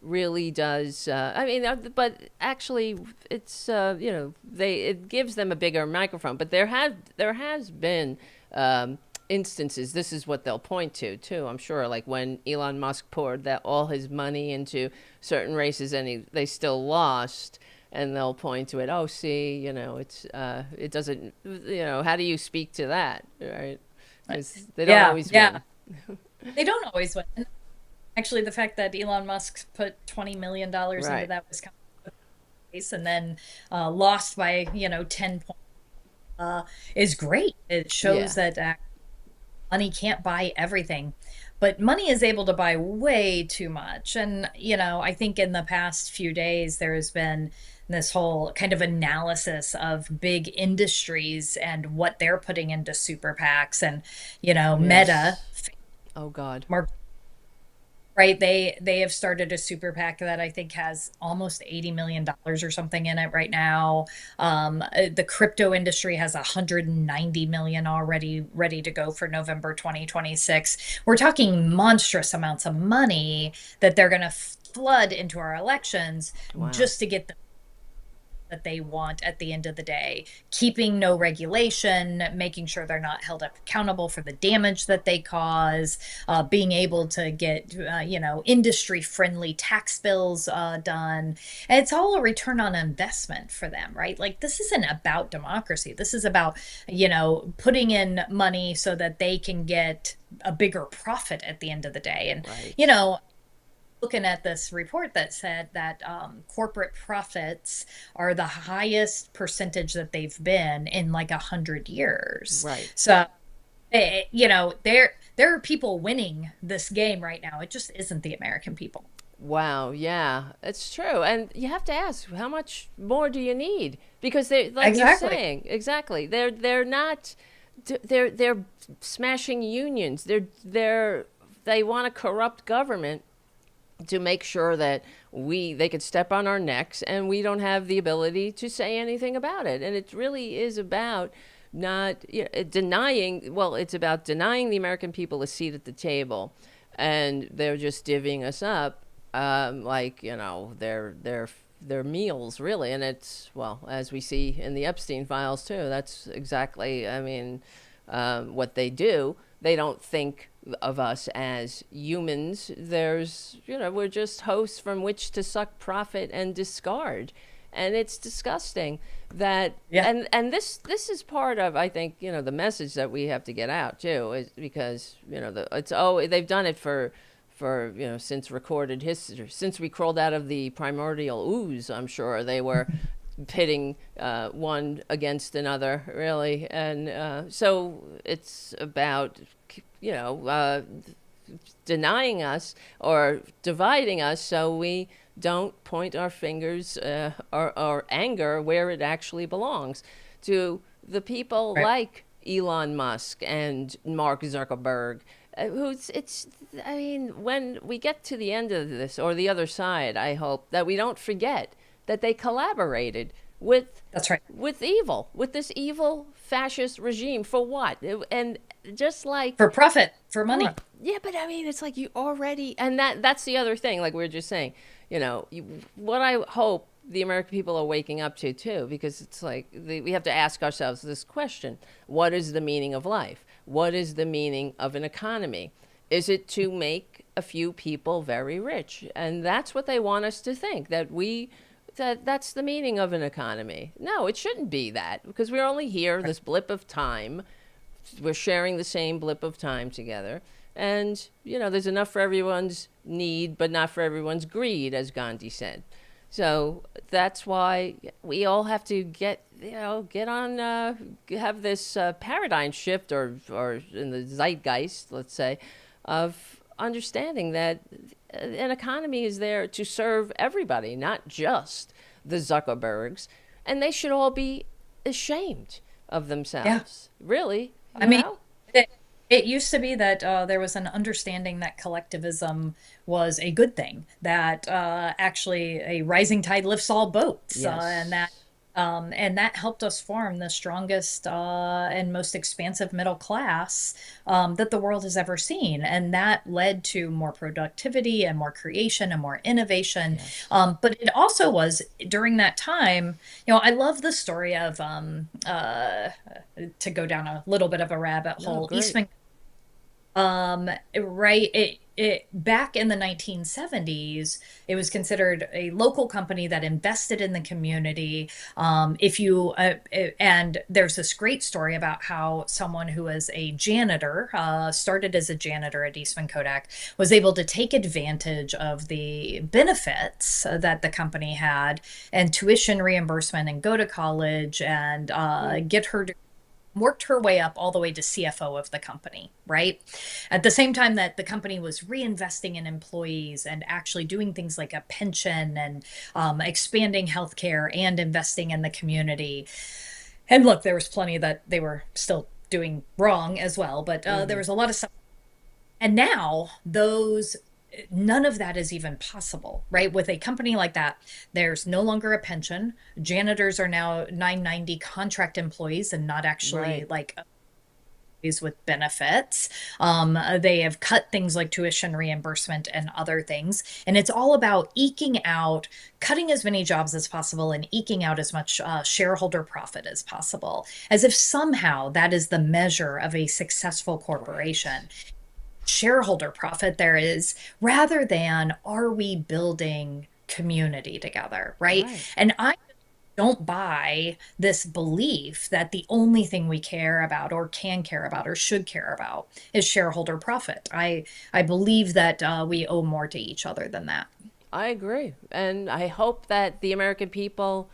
really does but actually it's it gives them a bigger microphone. But there has been instances, this is what they'll point to too, I'm sure, like when Elon Musk poured all his money into certain races and they still lost, and they'll point to it, oh, see, it doesn't, how do you speak to that, right? They don't always win. They don't always win. Actually, the fact that Elon Musk put $20 million into that Wisconsin race and then lost by 10 points is great. It shows that money can't buy everything, but money is able to buy way too much. And I think in the past few days there has been this whole kind of analysis of big industries and what they're putting into super PACs and Meta. Oh God. Right. They have started a super PAC that I think has almost $80 million or something in it right now. The crypto industry has 190 million already ready to go for November 2026. We're talking monstrous amounts of money that they're going to flood into our elections just to get them. that they want at the end of the day, keeping no regulation, making sure they're not held up accountable for the damage that they cause, being able to get, industry friendly tax bills done. And it's all a return on investment for them, right? Like, this isn't about democracy. This is about, putting in money so that they can get a bigger profit at the end of the day. And, Right. looking at this report that said that corporate profits are the highest percentage that they've been in like 100 years. Right. So, there are people winning this game right now. It just isn't the American people. Wow, yeah, it's true. And you have to ask, how much more do you need? Because they, like you're Exactly. saying, exactly. They're not they're smashing unions. They want to corrupt government to make sure that they could step on our necks and we don't have the ability to say anything about it. And it really is about not denying, well, it's about denying the American people a seat at the table, and they're just divvying us up, like, their meals, really. And it's, well, as we see in the Epstein files too, that's exactly, I mean, what they do. They don't think of us as humans. We're just hosts from which to suck profit and discard. And it's disgusting that, Yeah. and this is part of, I think, the message that we have to get out too, is because, they've done it for since recorded history, since we crawled out of the primordial ooze. I'm sure they were pitting one against another, really. And so it's about, denying us or dividing us so we don't point our fingers or anger where it actually belongs, to the people Right. like Elon Musk and Mark Zuckerberg. I mean, when we get to the end of this, or the other side, I hope that we don't forget that they collaborated with That's right. evil, with this evil fascist regime, for what? And just like, For profit, for money. yeah, but I mean, it's like you already, and that's the other thing, like we were just saying, what I hope the American people are waking up to too, because it's like we have to ask ourselves this question: what is the meaning of life? What is the meaning of an economy? Is it to make a few people very rich? And that's what they want us to think, that's the meaning of an economy. No, it shouldn't be that, because we're only here this blip of time. We're sharing the same blip of time together. And, there's enough for everyone's need, but not for everyone's greed, as Gandhi said. So that's why we all have to get on, have this paradigm shift, or in the zeitgeist, let's say, of understanding that an economy is there to serve everybody, not just the Zuckerbergs. And they should all be ashamed of Yeah. themselves. Really, I mean, it used to be that there was an understanding that collectivism was a good thing, that actually a rising tide lifts all boats, Yes. and that helped us form the strongest and most expansive middle class that the world has ever seen. And that led to more productivity and more creation and more innovation. Yes. But it also was during that time, I love the story of, to go down a little bit of a rabbit No, hole, great. Eastman. Right. It back in the 1970s, it was considered a local company that invested in the community. If you and there's this great story about how someone who was a janitor, started as a janitor at Eastman Kodak, was able to take advantage of the benefits that the company had, and tuition reimbursement, and go to college, and get her worked her way up all the way to CFO of the company, right? At the same time that the company was reinvesting in employees and actually doing things like a pension, and expanding healthcare and investing in the community. And look, there was plenty that they were still doing wrong as well, but there Mm-hmm. was a lot of stuff. And now those none of that is even possible, right? With a company like that, there's no longer a pension. Janitors are now 990 contract employees and not actually Right. like with benefits. They have cut things like tuition reimbursement and other things. And it's all about eking out, cutting as many jobs as possible and eking out as much shareholder profit as possible, as if somehow that is the measure of a successful corporation. Shareholder profit there is, rather than are we building community together, right? Right. And I don't buy this belief that the only thing we care about or can care about or should care about is shareholder profit. I believe that we owe more to each other than that. I agree. And I hope that the American people,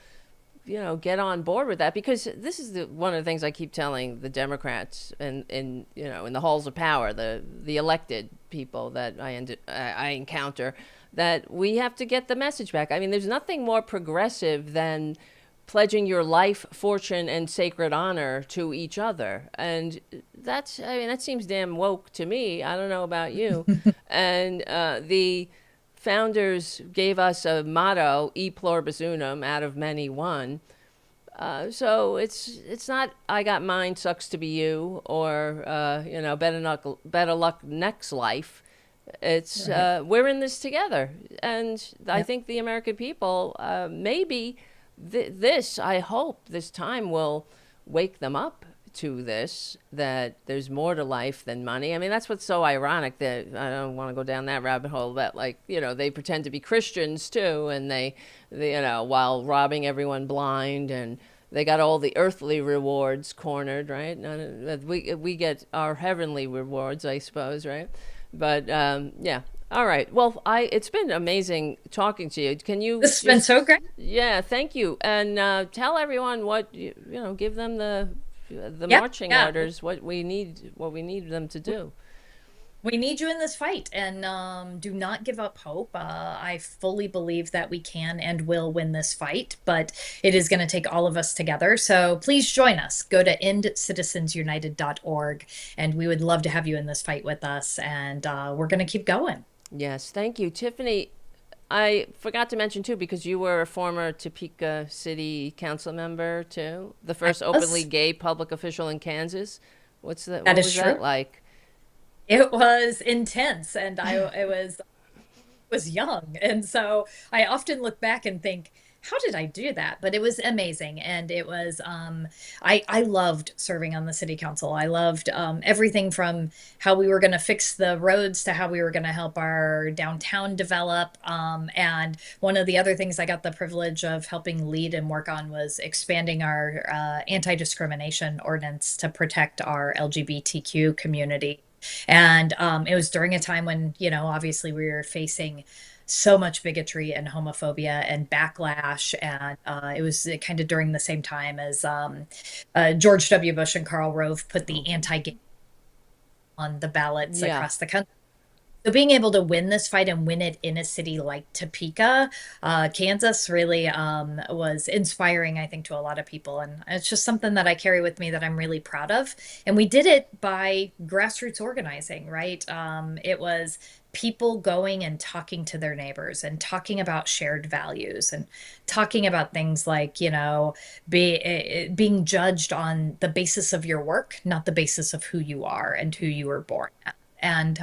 get on board with that, because this is one of the things I keep telling the Democrats and in the halls of power, the elected people that I encounter, that we have to get the message back. I mean, there's nothing more progressive than pledging your life, fortune, and sacred honor to each other. And that seems damn woke to me. I don't know about you. And the founders gave us a motto, e pluribus unum, out of many one. So it's not I got mine, sucks to be you, or better luck next life. It's Right. we're in this together, and I Yep. think the American people, maybe I hope this time will wake them up to this, that there's more to life than money. I mean, that's what's so ironic, that I don't want to go down that rabbit hole, but like, they pretend to be Christians too, and they while robbing everyone blind, and they got all the earthly rewards cornered, right? We get our heavenly rewards, I suppose, right? But yeah. All right. Well, it's been amazing talking to you. Can you This has been just, so great. yeah, thank you. And tell everyone what, give them the Yeah, marching yeah. orders, what we need them to do. We need you in this fight, and do not give up hope. I fully believe that we can and will win this fight, but it is going to take all of us together. So please join us. Go to endcitizensunited.org, and we would love to have you in this fight with us. And we're going to keep going. Yes, thank you. Tiffany, I forgot to mention too, because you were a former Topeka City Council member too, the first openly Yes, gay public official in Kansas. that What is was that true. like? It was intense, and it was young. And so I often look back and think, how did I do that? But it was amazing. And it was, I loved serving on the city council. I loved everything from how we were going to fix the roads to how we were going to help our downtown develop. And one of the other things I got the privilege of helping lead and work on was expanding our anti-discrimination ordinance to protect our LGBTQ community. And it was during a time when, obviously we were facing so much bigotry and homophobia and backlash. And it was kind of during the same time as George W. Bush and Karl Rove put the anti-gay on the ballots Yeah. across the country. So being able to win this fight and win it in a city like Topeka, Kansas, really was inspiring, I think, to a lot of people. And it's just something that I carry with me that I'm really proud of. And we did it by grassroots organizing, right? It was people going and talking to their neighbors and talking about shared values and talking about things like, being judged on the basis of your work, not the basis of who you are and who you were born as. And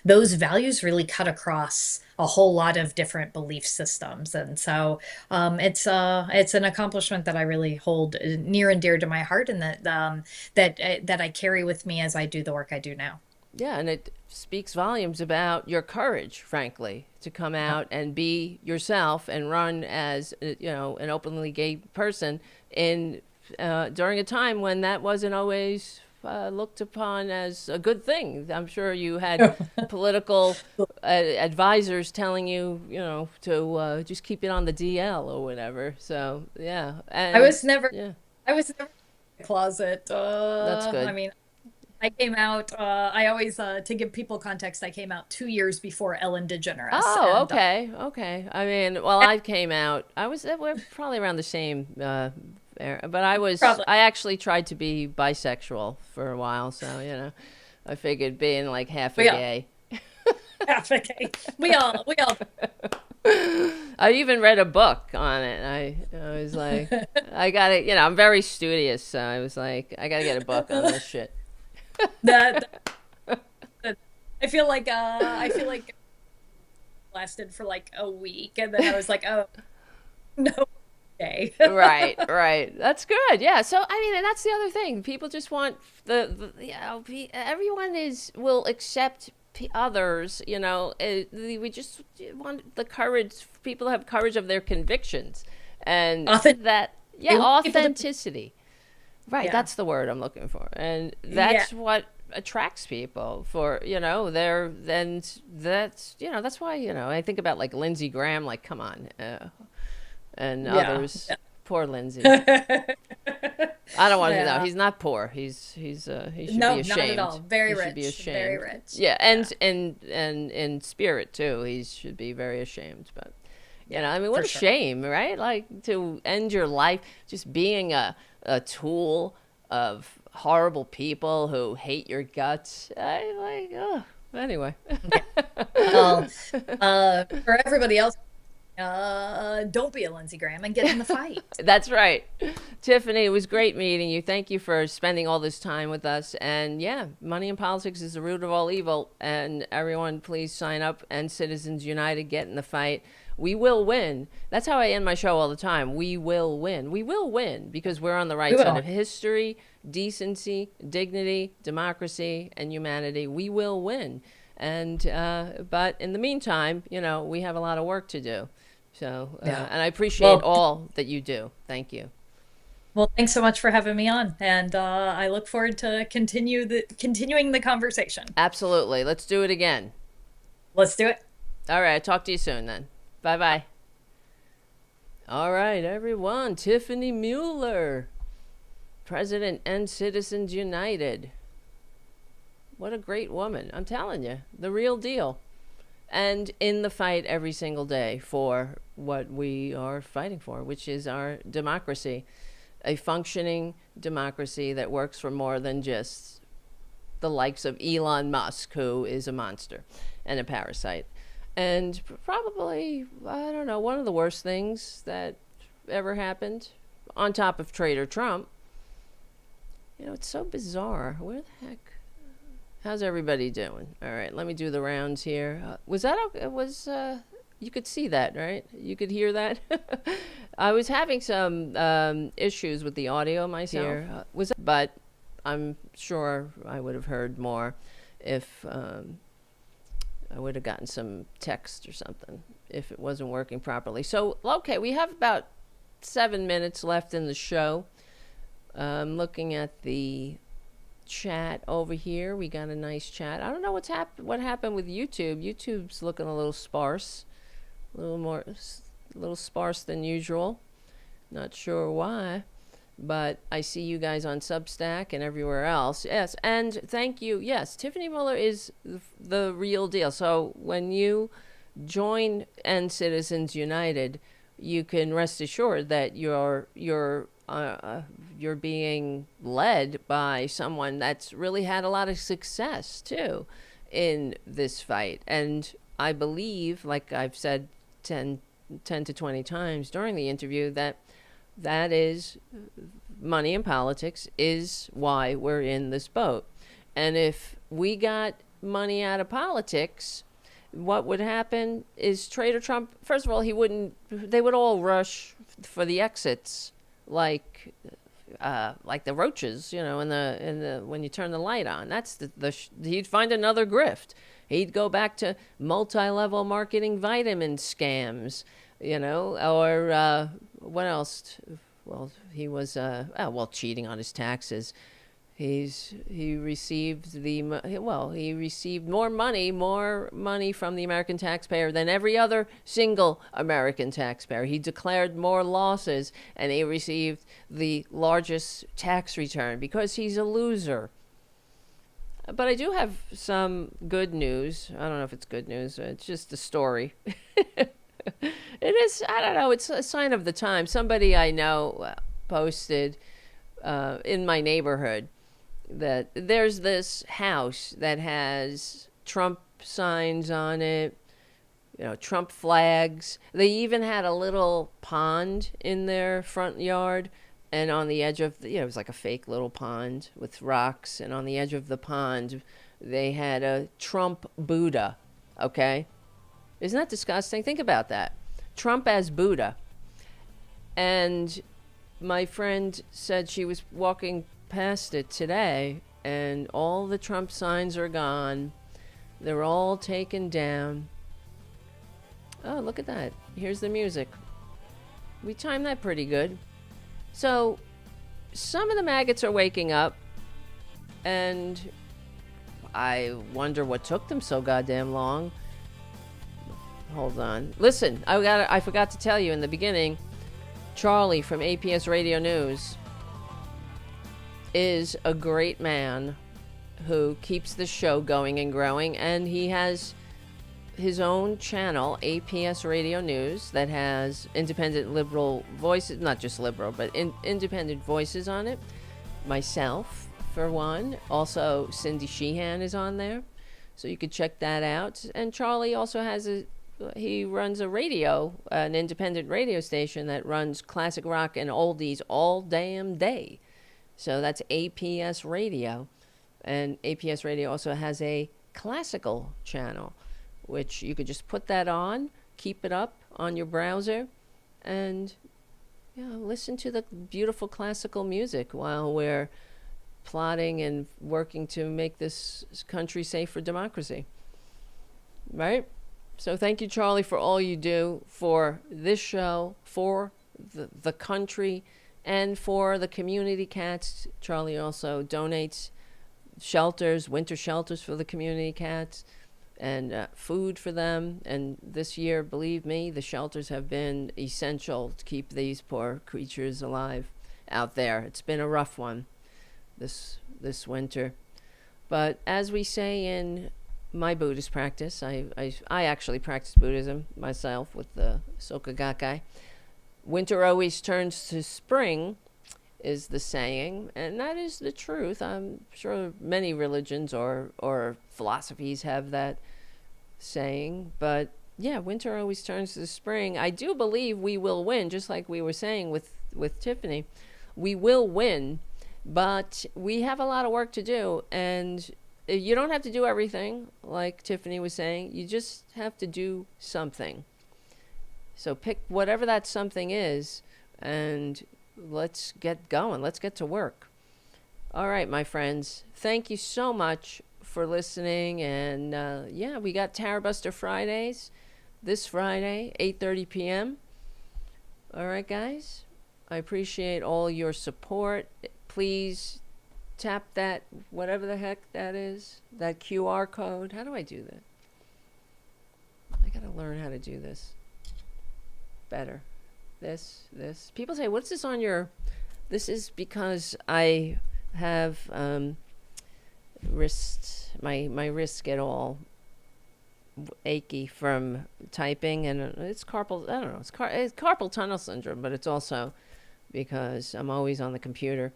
those values really cut across a whole lot of different belief systems. And so it's an accomplishment that I really hold near and dear to my heart, and that I carry with me as I do the work I do now. Yeah, and it speaks volumes about your courage, frankly, to come out and be yourself and run as an openly gay person in during a time when that wasn't always looked upon as a good thing. I'm sure you had political advisors telling you, to just keep it on the DL or whatever. So yeah, I and was never, yeah, I was never in the closet. that's I good. mean, I came out. I always, to give people context, I came out 2 years before Ellen DeGeneres, Oh, and okay, okay. I mean, well, I came out. We're probably around the same era, but probably I actually tried to be bisexual for a while, so I figured being like half a we all, gay. okay, we all. I even read a book on it. I was like, I got to, I'm very studious, so I was like, I got to get a book on this shit. that, that I feel like lasted for like a week, and then I was like, oh no, day. Right, right. That's good. Yeah. So I mean, and that's the other thing. People just want everyone will accept others. We just want the courage. People have courage of their convictions, and Often that they yeah, want people to, authenticity. Right. yeah, That's the word I'm looking for, and yeah. that's what attracts people for they're then that's why I think about like Lindsey Graham, like come on, and Yeah. others. Poor Lindsay. I don't want to know. Yeah. He's not poor. He should be No, not at ashamed. all. Very He should be rich. Very ashamed. rich. Yeah, Yeah. and in spirit too. He should be very ashamed. But Yeah, I mean, what for a sure. shame, right? Like to end your life just being a tool of horrible people who hate your guts. I like. Oh, anyway. Yeah. Well, for everybody else, don't be a Lindsey Graham and get in the fight. That's right. Tiffany, it was great meeting you. Thank you for spending all this time with us. And yeah, money in politics is the root of all evil. And everyone, please sign up and Citizens United, get in the fight. We will win. That's how I end my show all the time. We will win. We will win because we're on the We right side will. of history, decency, dignity, democracy, and humanity. We will win. And but in the meantime, we have a lot of work to do. So, Yeah. and I appreciate Well, all that you do. Thank you. well, thanks so much for having me on, and I look forward to continuing the conversation. Absolutely. Let's do it again. Let's do it. All right. Talk to you soon then. Bye bye. All right, everyone. Tiffany Muller, President and Citizens United. What a great woman. I'm telling you, the real deal. And in the fight every single day for what we are fighting for, which is our democracy, a functioning democracy that works for more than just the likes of Elon Musk, who is a monster and a parasite. And probably, I don't know, one of the worst things that ever happened, on top of Trader Trump. It's so bizarre. Where the heck? How's everybody doing? All right, let me do the rounds here. Was that okay? You could see that, right? You could hear that. I was having some issues with the audio myself. But I'm sure I would have heard more if I would have gotten some text or something if it wasn't working properly. So, okay, we have about 7 minutes left in the show. Looking at the chat over here, we got a nice chat. I don't know what happened with YouTube. YouTube's looking a little sparse, a little sparse than usual. Not sure why, but I see you guys on Substack and everywhere else. Yes, and thank you. Yes, Tiffany Muller is the real deal. So when you join End Citizens United, you can rest assured that you're being led by someone that's really had a lot of success too in this fight. And I believe, like I've said 10 to 20 times during the interview, that is money in politics is why we're in this boat. And if we got money out of politics, what would happen is Trader Trump, first of all, they would all rush for the exits like the roaches, in the when you turn the light on. That's he'd find another grift. He'd go back to multi-level marketing vitamin scams, or what else? Well, he was cheating on his taxes. He received he received more money from the American taxpayer than every other single American taxpayer. He declared more losses, and he received the largest tax return because he's a loser. But I do have some good news. I don't know if it's good news. It's just a story. It is, I don't know, it's a sign of the time. Somebody I know posted in my neighborhood that there's this house that has Trump signs on it, Trump flags. They even had a little pond in their front yard And on the edge of it was like a fake little pond with rocks. And on the edge of the pond, they had a Trump Buddha. Okay. Isn't that disgusting? Think about that. Trump as Buddha. And my friend said she was walking past it today, and all the Trump signs are gone. They're all taken down. Oh, look at that. Here's the music. We timed that pretty good. So, some of the maggots are waking up, and I wonder what took them so goddamn long. Hold on. Listen, I forgot to tell you in the beginning, Charlie from APS Radio News is a great man who keeps the show going and growing, and he has his own channel, APS Radio News, that has independent liberal voices, not just liberal, but independent voices on it. Myself, for one. Also, Cindy Sheehan is on there, so you could check that out. And Charlie also he runs a radio, an independent radio station that runs classic rock and oldies all damn day. So that's APS Radio. And APS Radio also has a classical channel, which you could just put that on, keep it up on your browser, and listen to the beautiful classical music while we're plotting and working to make this country safe for democracy. Right? So thank you, Charlie, for all you do for this show, for the country, and for the community cats. Charlie also donates shelters, winter shelters for the community cats, and food for them. And this year, believe me, the shelters have been essential to keep these poor creatures alive out there. It's been a rough one this winter. But as we say in my Buddhist practice, I actually practice Buddhism myself with the Soka Gakkai. Winter always turns to spring is the saying, and that is the truth. I'm sure many religions or philosophies have that saying, but yeah, winter always turns to spring. I do believe we will win, just like we were saying with Tiffany. We will win, but we have a lot of work to do, and you don't have to do everything, like Tiffany was saying. You just have to do something. So pick whatever that something is, and let's get going. Let's get to work. All right, my friends. Thank you so much for listening. And we got Tarabuster Fridays this Friday, 8:30 p.m. All right, guys. I appreciate all your support. Please tap that, whatever the heck that is, that QR code. How do I do that? I got to learn how to do this better. This. People say, what's this on your... This is because I have my wrists get all achy from typing, and it's carpal... I don't know. It's carpal tunnel syndrome, but it's also because I'm always on the computer.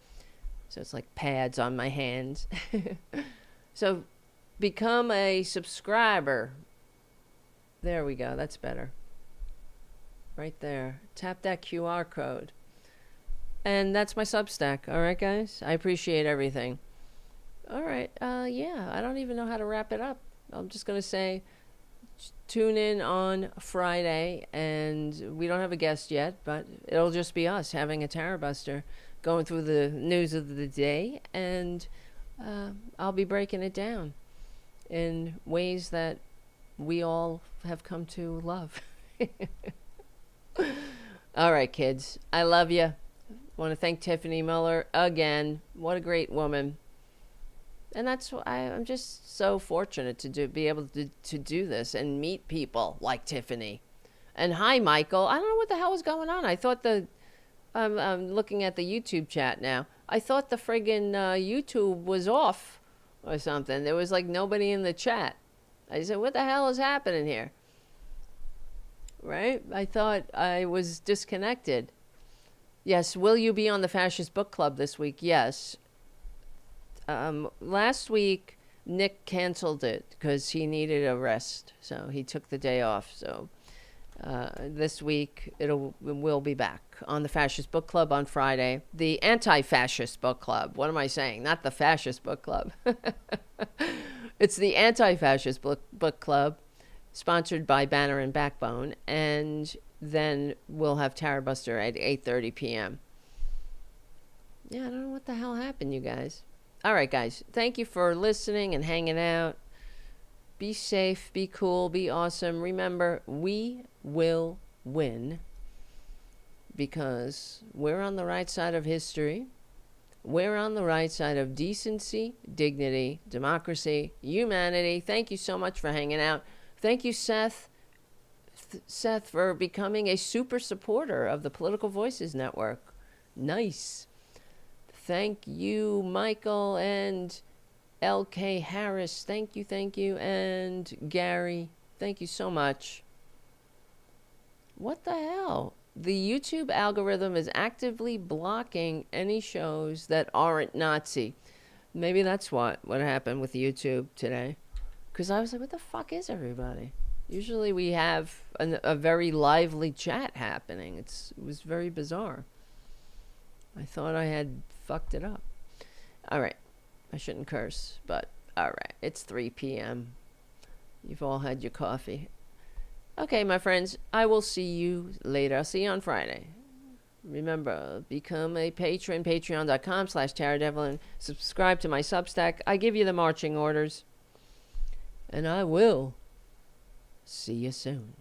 So it's like pads on my hands. So become a subscriber. There we go. That's better. Right there. Tap that QR code. And that's my Substack. All right, guys? I appreciate everything. All right. I don't even know how to wrap it up. I'm just going to say tune in on Friday. And we don't have a guest yet, but it'll just be us having a Tarabuster, going through the news of the day, and I'll be breaking it down in ways that we all have come to love. All right, kids. I love you. I want to thank Tiffany Muller again. What a great woman. And that's why I'm just so fortunate to be able to do this and meet people like Tiffany. And hi, Michael. I don't know what the hell was going on. I thought I'm looking at the YouTube chat now. I thought the friggin' YouTube was off or something. There was like nobody in the chat. I said, what the hell is happening here? Right? I thought I was disconnected. Yes, will you be on the Fascist Book Club this week? Yes. Last week, Nick canceled it because he needed a rest. So he took the day off. So This week, we'll be back on the Fascist Book Club on Friday. The Anti-Fascist Book Club. What am I saying? Not the Fascist Book Club. It's the Anti-Fascist Book Club, sponsored by Banner and Backbone. And then we'll have Tarabuster at 8:30 p.m. Yeah, I don't know what the hell happened, you guys. All right, guys. Thank you for listening and hanging out. Be safe, be cool, be awesome. Remember, we will win because we're on the right side of history. We're on the right side of decency, dignity, democracy, humanity. Thank you so much for hanging out. Thank you, Seth. Seth, for becoming a super supporter of the Political Voices Network. Nice. Thank you, Michael and LK Harris. Thank you. And Gary, thank you so much. What the hell? The YouTube algorithm is actively blocking any shows that aren't Nazi. Maybe that's what happened with YouTube today. Because I was like, what the fuck is everybody? Usually we have a very lively chat happening. It was very bizarre. I thought I had fucked it up. All right. I shouldn't curse, but all right. It's 3 p.m. You've all had your coffee. Okay, my friends. I will see you later. I'll see you on Friday. Remember, become a patron, patreon.com/Tara Devlin. Subscribe to my Substack. I give you the marching orders. And I will see you soon.